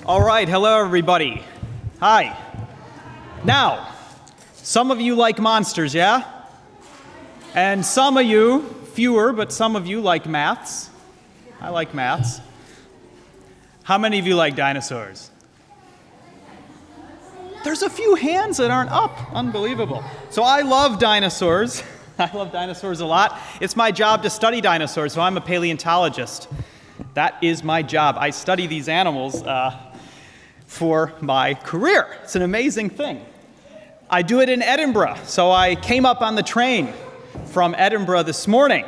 All right, hello everybody. Hi. Now, some of you like monsters, yeah? And some of you, fewer, but some of you like maths. I like maths. How many of you like dinosaurs? There's a few hands that aren't up. Unbelievable. So I love dinosaurs. I love dinosaurs a lot. It's my job to study dinosaurs, so I'm a paleontologist. That is my job. I study these animals for my career. It's an amazing thing. I do it in Edinburgh. So I came up on the train from Edinburgh this morning.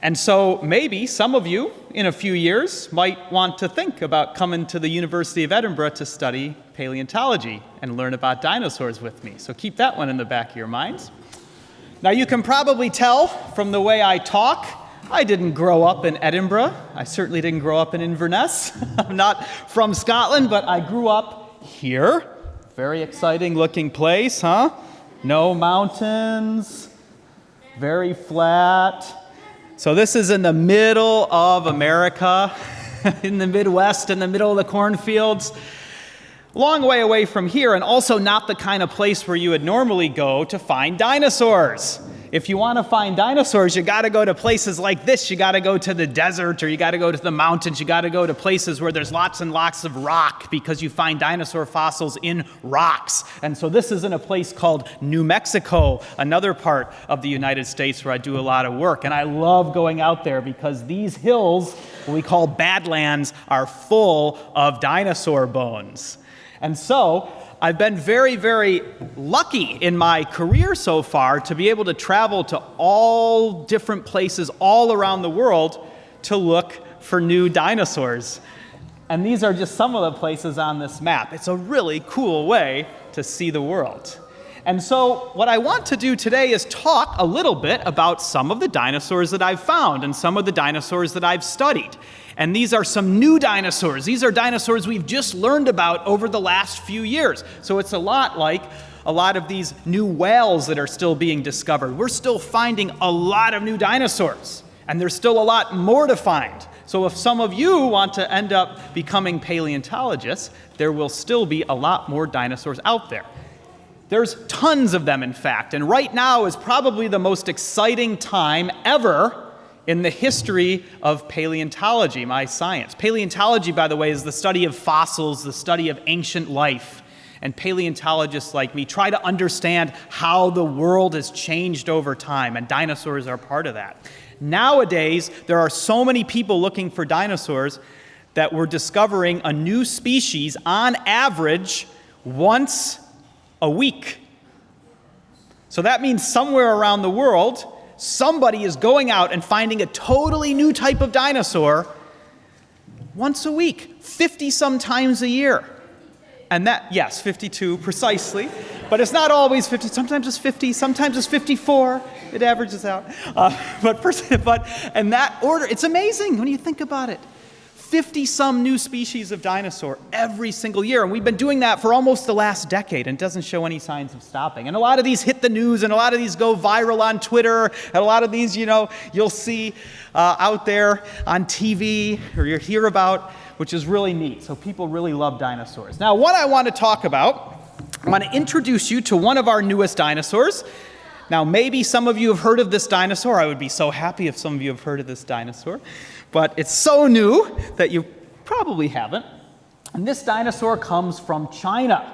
And so maybe some of you in a few years might want to think about coming to the University of Edinburgh to study paleontology and learn about dinosaurs with me. So keep that one in the back of your minds. Now you can probably tell from the way I talk, I didn't grow up in Edinburgh. I certainly didn't grow up in Inverness. I'm not from Scotland, but I grew up here. Very exciting looking place, huh? No mountains, very flat. So this is in the middle of America, in the Midwest, in the middle of the cornfields. Long way away from here, and also not the kind of place where you would normally go to find dinosaurs. If you want to find dinosaurs, you got to go to places like this. You got to go to the desert, or you got to go to the mountains. You got to go to places where there's lots and lots of rock, because you find dinosaur fossils in rocks. And so this is in a place called New Mexico, another part of the United States where I do a lot of work. And I love going out there because these hills, what we call badlands, are full of dinosaur bones. And so I've been very, very lucky in my career so far to be able to travel to all different places all around the world to look for new dinosaurs. And these are just some of the places on this map. It's a really cool way to see the world. And so what I want to do today is talk a little bit about some of the dinosaurs that I've found and some of the dinosaurs that I've studied. And these are some new dinosaurs. These are dinosaurs we've just learned about over the last few years. So it's a lot like a lot of these new whales that are still being discovered. We're still finding a lot of new dinosaurs, and there's still a lot more to find. So if some of you want to end up becoming paleontologists, there will still be a lot more dinosaurs out there. There's tons of them, in fact, and right now is probably the most exciting time ever in the history of paleontology, my science. Paleontology, by the way, is the study of fossils, the study of ancient life. And paleontologists like me try to understand how the world has changed over time, and dinosaurs are part of that. Nowadays, there are so many people looking for dinosaurs that we're discovering a new species on average once a week. So that means somewhere around the world, somebody is going out and finding a totally new type of dinosaur once a week, 50 some times a year. And that, yes, 52 precisely, but it's not always 50. Sometimes it's 50, sometimes it's 54. It averages out. But in that order, it's amazing when you think about it. 50 some new species of dinosaur every single year. And we've been doing that for almost the last decade, and it doesn't show any signs of stopping. And a lot of these hit the news, and a lot of these go viral on Twitter, and a lot of these, you'll see out there on TV, or you'll hear about, which is really neat. So people really love dinosaurs. Now, what I want to talk about, I want to introduce you to one of our newest dinosaurs. Now, maybe some of you have heard of this dinosaur. I would be so happy if some of you have heard of this dinosaur. But it's so new that you probably haven't. And this dinosaur comes from China.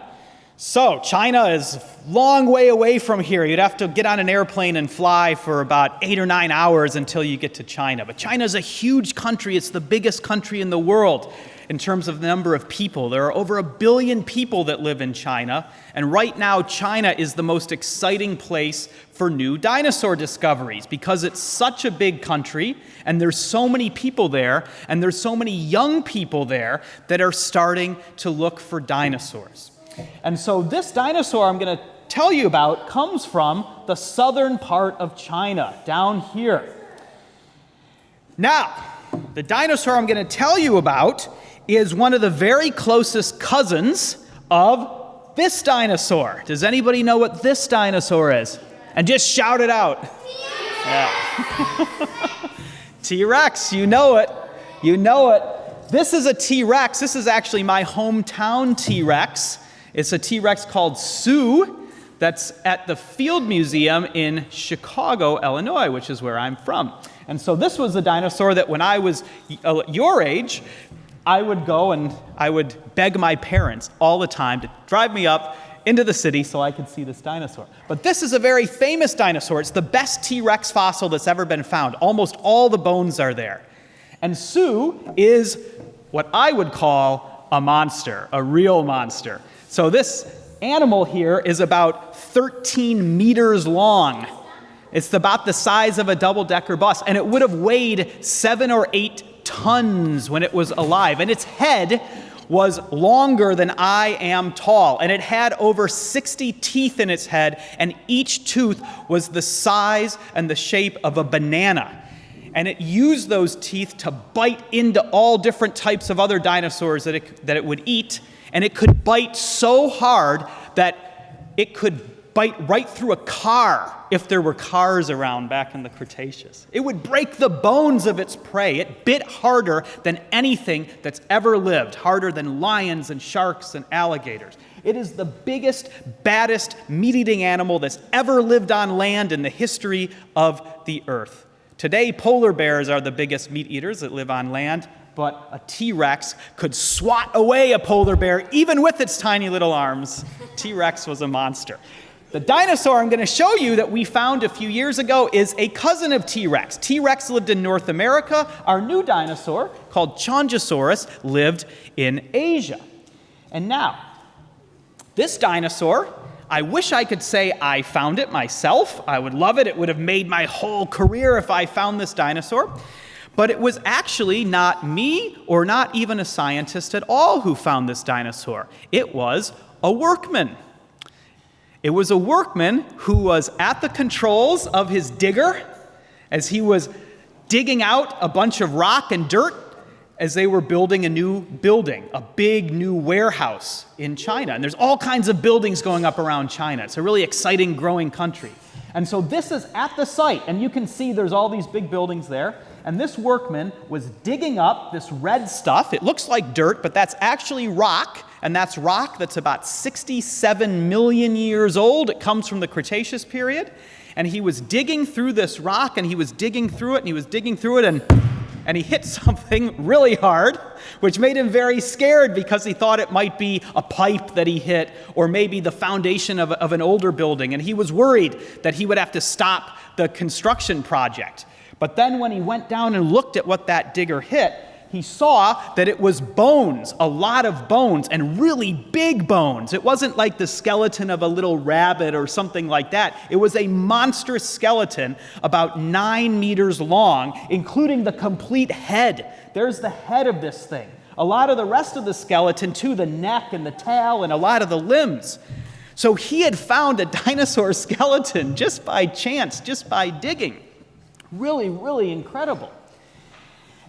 So China is a long way away from here. You'd have to get on an airplane and fly for about 8 or 9 hours until you get to China. But China is a huge country. It's the biggest country in the world in terms of the number of people. There are over 1 billion people that live in China. And right now, China is the most exciting place for new dinosaur discoveries because it's such a big country, and there's so many people there, and there's so many young people there that are starting to look for dinosaurs. And so this dinosaur I'm going to tell you about comes from the southern part of China, down here. Now, the dinosaur I'm going to tell you about is one of the very closest cousins of this dinosaur. Does anybody know what this dinosaur is? And just shout it out. Yeah. T-Rex, you know it. You know it. This is a T-Rex. This is actually my hometown T-Rex. It's a T-Rex called Sue that's at the Field Museum in Chicago, Illinois, which is where I'm from. And so this was a dinosaur that when I was your age, I would go and I would beg my parents all the time to drive me up into the city so I could see this dinosaur. But this is a very famous dinosaur. It's the best T-Rex fossil that's ever been found. Almost all the bones are there. And Sue is what I would call a monster, a real monster. So this animal here is about 13 meters long. It's about the size of a double-decker bus, and it would have weighed 7 or 8 tons when it was alive. And its head was longer than I am tall, and it had over 60 teeth in its head, and each tooth was the size and the shape of a banana. And it used those teeth to bite into all different types of other dinosaurs that it would eat, and it could bite so hard that it could bite right through a car if there were cars around back in the Cretaceous. It would break the bones of its prey. It bit harder than anything that's ever lived, harder than lions and sharks and alligators. It is the biggest, baddest, meat-eating animal that's ever lived on land in the history of the earth. Today, polar bears are the biggest meat eaters that live on land, but a T-Rex could swat away a polar bear even with its tiny little arms. T-Rex was a monster. The dinosaur I'm going to show you that we found a few years ago is a cousin of T-Rex. T-Rex lived in North America. Our new dinosaur, called Chongosaurus, lived in Asia. And now, this dinosaur, I wish I could say I found it myself. I would love it. It would have made my whole career if I found this dinosaur. But it was actually not me or not even a scientist at all who found this dinosaur. It was a workman. It was a workman who was at the controls of his digger as he was digging out a bunch of rock and dirt as they were building a new building, a big new warehouse in China. And there's all kinds of buildings going up around China. It's a really exciting, growing country. And so this is at the site, and you can see there's all these big buildings there. And this workman was digging up this red stuff. It looks like dirt, but that's actually rock. And that's rock that's about 67 million years old. It comes from the Cretaceous period. And he was digging through this rock, and he was digging through it, and he was digging through it, and he hit something really hard, which made him very scared because he thought it might be a pipe that he hit, or maybe the foundation of an older building. And he was worried that he would have to stop the construction project. But then when he went down and looked at what that digger hit, he saw that it was bones, a lot of bones, and really big bones. It wasn't like the skeleton of a little rabbit or something like that. It was a monstrous skeleton about 9 meters long, including the complete head. There's the head of this thing. A lot of the rest of the skeleton, too, the neck and the tail and a lot of the limbs. So he had found a dinosaur skeleton just by chance, just by digging. Really, really incredible.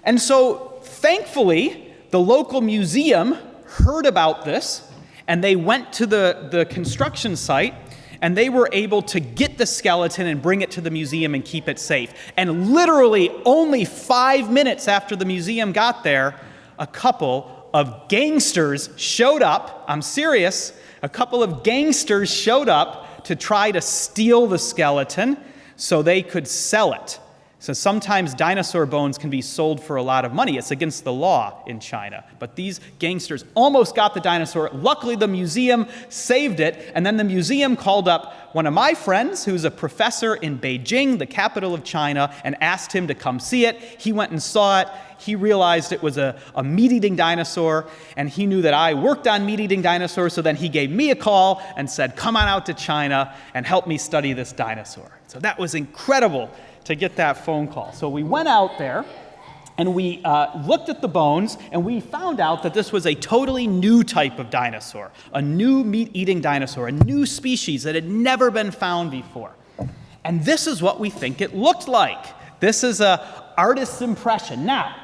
And so, thankfully, the local museum heard about this, and they went to the construction site, and they were able to get the skeleton and bring it to the museum and keep it safe. And literally, only 5 minutes after the museum got there, a couple of gangsters showed up. I'm serious. A couple of gangsters showed up to try to steal the skeleton so they could sell it. So sometimes dinosaur bones can be sold for a lot of money. It's against the law in China. But these gangsters almost got the dinosaur. Luckily, the museum saved it. And then the museum called up one of my friends, who's a professor in Beijing, the capital of China, and asked him to come see it. He went and saw it. He realized it was a meat-eating dinosaur, and he knew that I worked on meat-eating dinosaurs, so then he gave me a call and said, come on out to China and help me study this dinosaur. So that was incredible to get that phone call. So we went out there, and we looked at the bones, and we found out that this was a totally new type of dinosaur, a new meat-eating dinosaur, a new species that had never been found before. And this is what we think it looked like. This is an artist's impression. Now,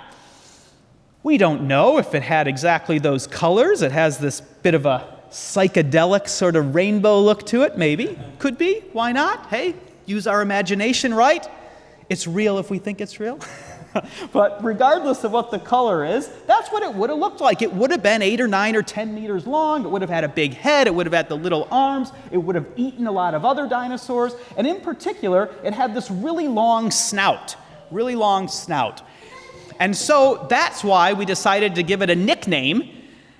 we don't know if it had exactly those colors. It has this bit of a psychedelic sort of rainbow look to it, maybe. Could be. Why not? Hey, use our imagination, right? It's real if we think it's real. But regardless of what the color is, that's what it would have looked like. It would have been 8 or 9 or 10 meters long. It would have had a big head. It would have had the little arms. It would have eaten a lot of other dinosaurs. And in particular, it had this really long snout. Really long snout. And so that's why we decided to give it a nickname,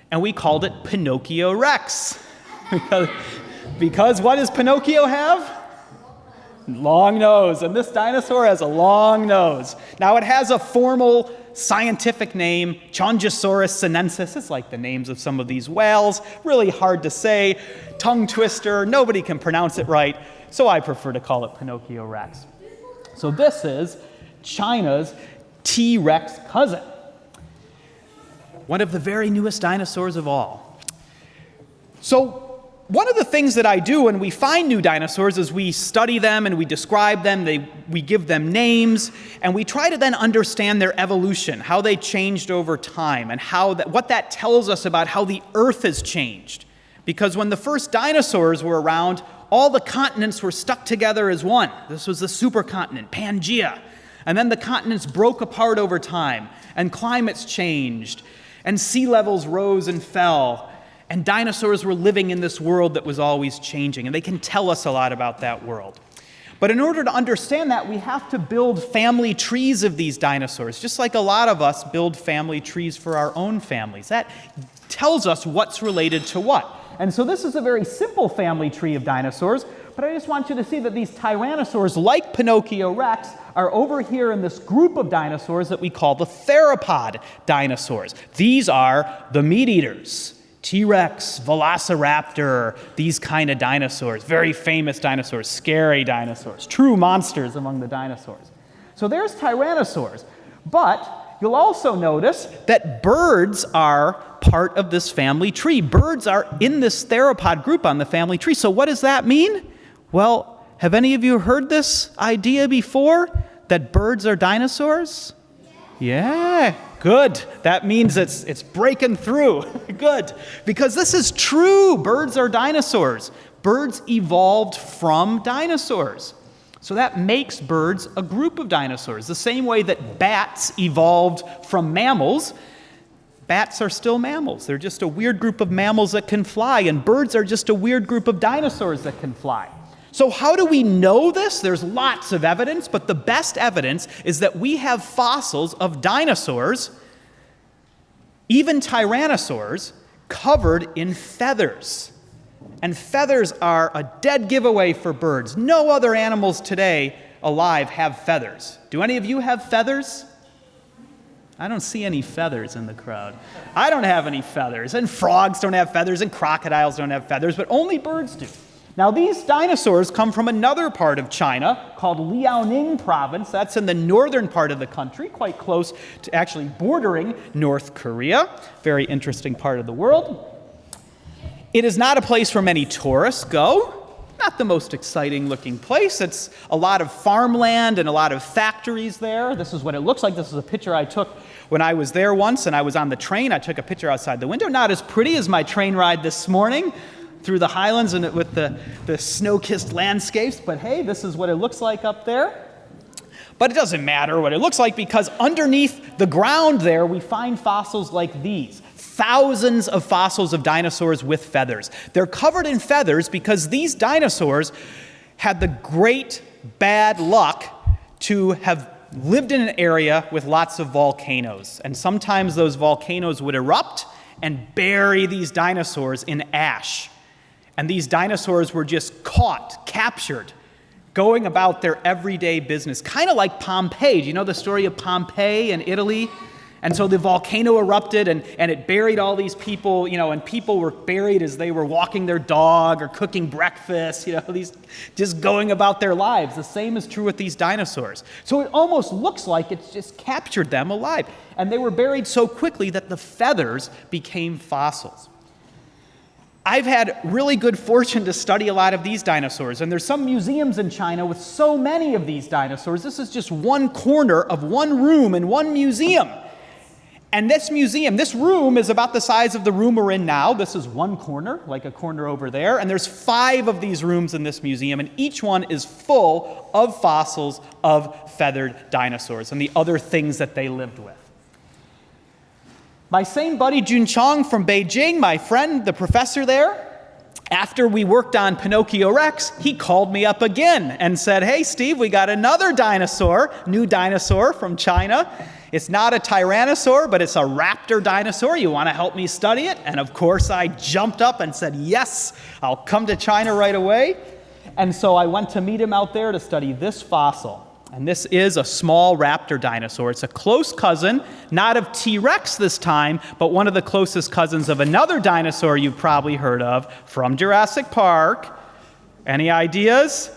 and we called it Pinocchio Rex. Because what does Pinocchio have? Long nose, and this dinosaur has a long nose. Now it has a formal scientific name, Chongosaurus sinensis. It's like the names of some of these whales. Really hard to say, tongue twister, nobody can pronounce it right, so I prefer to call it Pinocchio Rex. So this is China's T-Rex cousin. One of the very newest dinosaurs of all. So one of the things that I do when we find new dinosaurs is we study them and we describe them, we give them names, and we try to then understand their evolution, how they changed over time, and what that tells us about how the Earth has changed. Because when the first dinosaurs were around, all the continents were stuck together as one. This was the supercontinent, Pangaea. And then the continents broke apart over time, and climates changed, and sea levels rose and fell. And dinosaurs were living in this world that was always changing, and they can tell us a lot about that world. But in order to understand that, we have to build family trees of these dinosaurs, just like a lot of us build family trees for our own families. That tells us what's related to what. And so this is a very simple family tree of dinosaurs, but I just want you to see that these tyrannosaurs, like Pinocchio Rex, are over here in this group of dinosaurs that we call the Theropod Dinosaurs. These are the meat eaters. T-Rex, Velociraptor, these kind of dinosaurs, very famous dinosaurs, scary dinosaurs, true monsters among the dinosaurs. So there's tyrannosaurs, but you'll also notice that birds are part of this family tree. Birds are in this theropod group on the family tree. So what does that mean? Well, have any of you heard this idea before, that birds are dinosaurs? Yeah, good. That means it's breaking through. Good. Because this is true. Birds are dinosaurs. Birds evolved from dinosaurs. So that makes birds a group of dinosaurs. The same way that bats evolved from mammals, bats are still mammals. They're just a weird group of mammals that can fly, and birds are just a weird group of dinosaurs that can fly. So how do we know this? There's lots of evidence, but the best evidence is that we have fossils of dinosaurs, even tyrannosaurs, covered in feathers. And feathers are a dead giveaway for birds. No other animals today alive have feathers. Do any of you have feathers? I don't see any feathers in the crowd. I don't have any feathers, and frogs don't have feathers, and crocodiles don't have feathers, but only birds do. Now, these dinosaurs come from another part of China called Liaoning province. That's in the northern part of the country, quite close to actually bordering North Korea. Very interesting part of the world. It is not a place where many tourists go. Not the most exciting looking place. It's a lot of farmland and a lot of factories there. This is what it looks like. This is a picture I took when I was there once and I was on the train. I took a picture outside the window. Not as pretty as my train ride this morning through the highlands and with the snow-kissed landscapes, but hey, this is what it looks like up there. But it doesn't matter what it looks like, because underneath the ground there, we find fossils like these. Thousands of fossils of dinosaurs with feathers. They're covered in feathers because these dinosaurs had the great bad luck to have lived in an area with lots of volcanoes. And sometimes those volcanoes would erupt and bury these dinosaurs in ash. And these dinosaurs were just caught, captured, going about their everyday business. Kind of like Pompeii. Do you know the story of Pompeii in Italy? And so the volcano erupted and it buried all these people, and people were buried as they were walking their dog or cooking breakfast, these just going about their lives. The same is true with these dinosaurs. So it almost looks like it's just captured them alive. And they were buried so quickly that the feathers became fossils. I've had really good fortune to study a lot of these dinosaurs, and there's some museums in China with so many of these dinosaurs. This is just one corner of one room in one museum. And this museum, this room is about the size of the room we're in now. This is one corner, like a corner over there. And there's 5 of these rooms in this museum, and each one is full of fossils of feathered dinosaurs and the other things that they lived with. My same buddy Jun Chong from Beijing, my friend, the professor there, after we worked on Pinocchio Rex, he called me up again and said, "Hey, Steve, we got another dinosaur, new dinosaur from China. It's not a tyrannosaur, but it's a raptor dinosaur. You want to help me study it?" And of course, I jumped up and said, "Yes, I'll come to China right away." And so I went to meet him out there to study this fossil. And this is a small raptor dinosaur. It's a close cousin, not of T-Rex this time, but one of the closest cousins of another dinosaur you've probably heard of from Jurassic Park. Any ideas?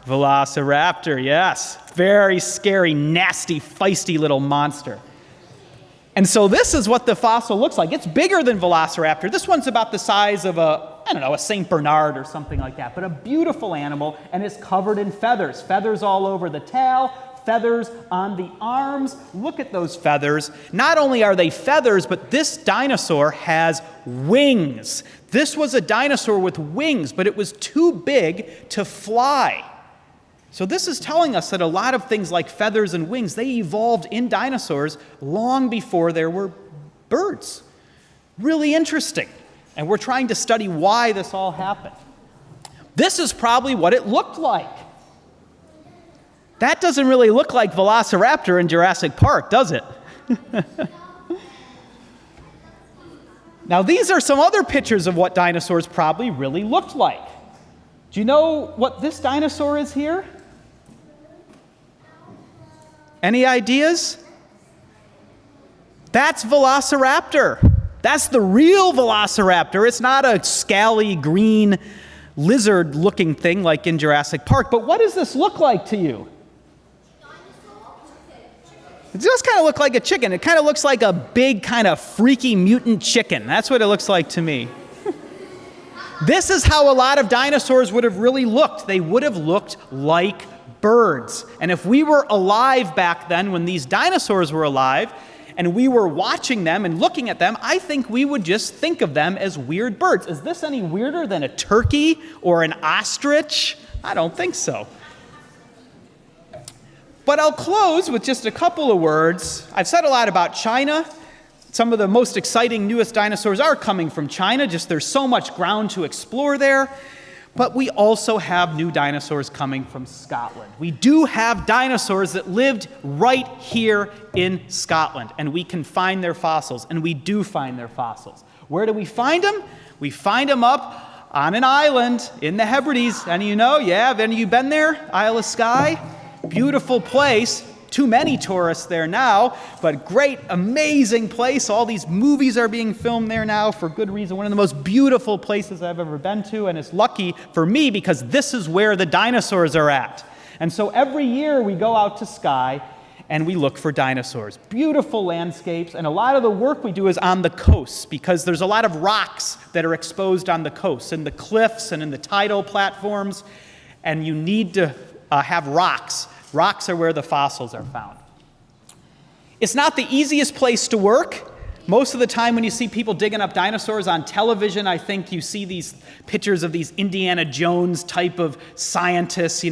Velociraptor, yes. Very scary, nasty, feisty little monster. And so this is what the fossil looks like. It's bigger than Velociraptor. This one's about the size of a St. Bernard or something like that, but a beautiful animal, and it's covered in feathers. Feathers all over the tail, feathers on the arms. Look at those feathers. Not only are they feathers, but this dinosaur has wings. This was a dinosaur with wings, but it was too big to fly. So this is telling us that a lot of things like feathers and wings, they evolved in dinosaurs long before there were birds. Really interesting. And we're trying to study why this all happened. This is probably what it looked like. That doesn't really look like Velociraptor in Jurassic Park, does it? Now, these are some other pictures of what dinosaurs probably really looked like. Do you know what this dinosaur is here? Any ideas? That's Velociraptor. That's the real Velociraptor. It's not a scaly green lizard-looking thing like in Jurassic Park. But what does this look like to you? It does kind of look like a chicken. It kind of looks like a big, kind of freaky mutant chicken. That's what it looks like to me. This is how a lot of dinosaurs would have really looked. They would have looked like birds. And if we were alive back then, when these dinosaurs were alive, and we were watching them and looking at them, I think we would just think of them as weird birds. Is this any weirder than a turkey or an ostrich? I don't think so. But I'll close with just a couple of words. I've said a lot about China. Some of the most exciting, newest dinosaurs are coming from China. Just there's so much ground to explore there. But we also have new dinosaurs coming from Scotland. We do have dinosaurs that lived right here in Scotland, and we can find their fossils, and we do find their fossils. Where do we find them? We find them up on an island in the Hebrides. Any of you know? Yeah, have any of you been there? Isle of Skye? Beautiful place. Too many tourists there now, but great, amazing place. All these movies are being filmed there now for good reason. One of the most beautiful places I've ever been to, and it's lucky for me because this is where the dinosaurs are at. And so every year we go out to Skye and we look for dinosaurs. Beautiful landscapes, and a lot of the work we do is on the coasts because there's a lot of rocks that are exposed on the coasts, in the cliffs and in the tidal platforms, and you need to have rocks. Rocks are where the fossils are found. It's not the easiest place to work. Most of the time when you see people digging up dinosaurs on television, I think you see these pictures of these Indiana Jones type of scientists,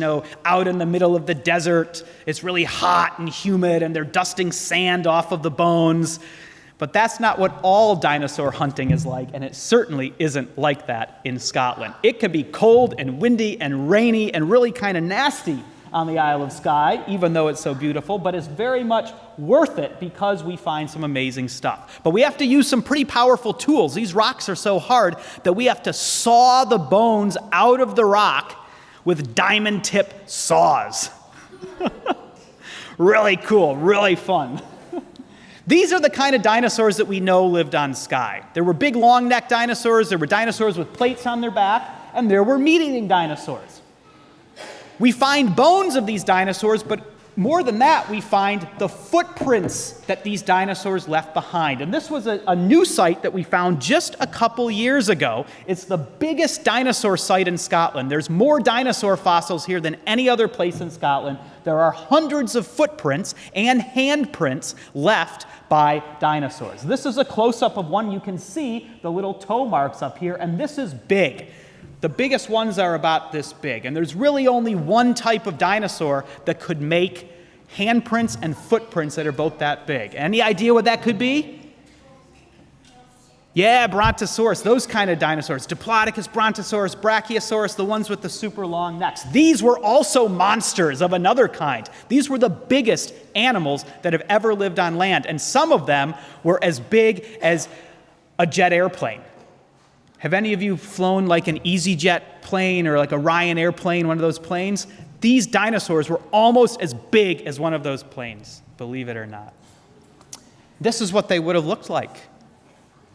out in the middle of the desert. It's really hot and humid, and they're dusting sand off of the bones. But that's not what all dinosaur hunting is like, and it certainly isn't like that in Scotland. It can be cold and windy and rainy and really kind of nasty on the Isle of Skye, even though it's so beautiful, but it's very much worth it because we find some amazing stuff. But we have to use some pretty powerful tools. These rocks are so hard that we have to saw the bones out of the rock with diamond tip saws. Really cool, really fun. These are the kind of dinosaurs that we know lived on Skye. There were big long-necked dinosaurs, there were dinosaurs with plates on their back, and there were meat-eating dinosaurs. We find bones of these dinosaurs, but more than that, we find the footprints that these dinosaurs left behind. And this was a new site that we found just a couple years ago. It's the biggest dinosaur site in Scotland. There's more dinosaur fossils here than any other place in Scotland. There are hundreds of footprints and handprints left by dinosaurs. This is a close-up of one. You can see the little toe marks up here, and this is big. The biggest ones are about this big, and there's really only one type of dinosaur that could make handprints and footprints that are both that big. Any idea what that could be? Yeah, Brontosaurus, those kind of dinosaurs. Diplodocus, Brontosaurus, Brachiosaurus, the ones with the super long necks. These were also monsters of another kind. These were the biggest animals that have ever lived on land, and some of them were as big as a jet airplane. Have any of you flown like an EasyJet plane or like a Ryanair plane, one of those planes? These dinosaurs were almost as big as one of those planes, believe it or not. This is what they would have looked like.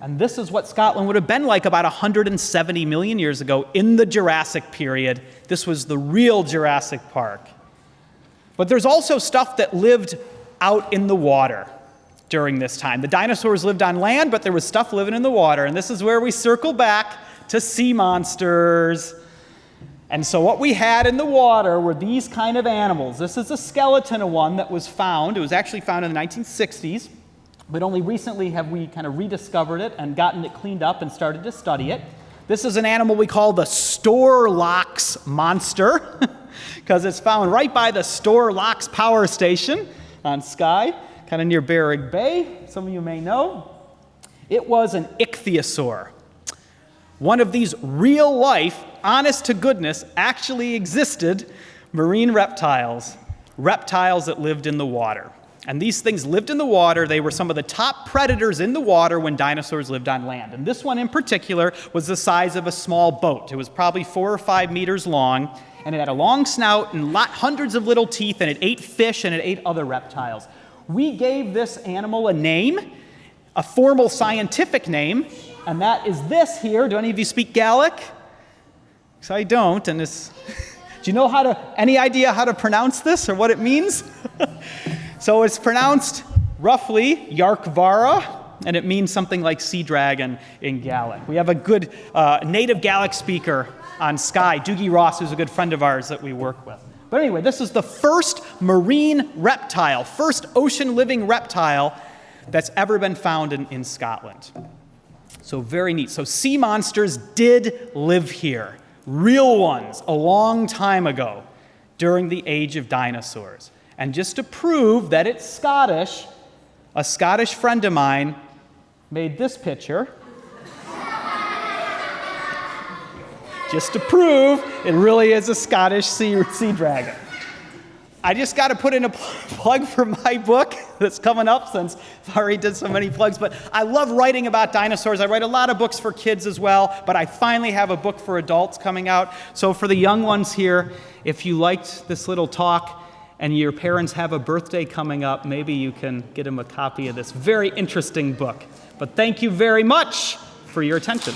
And this is what Scotland would have been like about 170 million years ago in the Jurassic period. This was the real Jurassic Park. But there's also stuff that lived out in the water during this time. The dinosaurs lived on land, but there was stuff living in the water. And this is where we circle back to sea monsters. And so what we had in the water were these kind of animals. This is a skeleton of one that was found. It was actually found in the 1960s, but only recently have we kind of rediscovered it and gotten it cleaned up and started to study it. This is an animal we call the Storlocks monster, because it's found right by the Storlocks power station on Skye, kind of near Berwick Bay, some of you may know. It was an ichthyosaur. One of these real-life, honest-to-goodness, actually existed marine reptiles that lived in the water. And these things lived in the water. They were some of the top predators in the water when dinosaurs lived on land. And this one in particular was the size of a small boat. It was probably 4 or 5 meters long, and it had a long snout and hundreds of little teeth, and it ate fish and it ate other reptiles. We gave this animal a name, a formal scientific name, and that is this here. Do any of you speak Gaelic? Because I don't, and it's... Do you know any idea how to pronounce this or what it means? So it's pronounced roughly Yarkvara, and it means something like sea dragon in Gaelic. We have a good native Gaelic speaker on Skye, Doogie Ross, who's a good friend of ours that we work with. But anyway, this is the first marine reptile, first ocean-living reptile that's ever been found in Scotland. So very neat. So sea monsters did live here, real ones, a long time ago during the age of dinosaurs. And just to prove that it's Scottish, a Scottish friend of mine made this picture. Just to prove it really is a Scottish sea dragon. I just got to put in a plug for my book that's coming up, since I've already did so many plugs. But I love writing about dinosaurs. I write a lot of books for kids as well, but I finally have a book for adults coming out. So for the young ones here, if you liked this little talk and your parents have a birthday coming up, maybe you can get them a copy of this very interesting book. But thank you very much for your attention.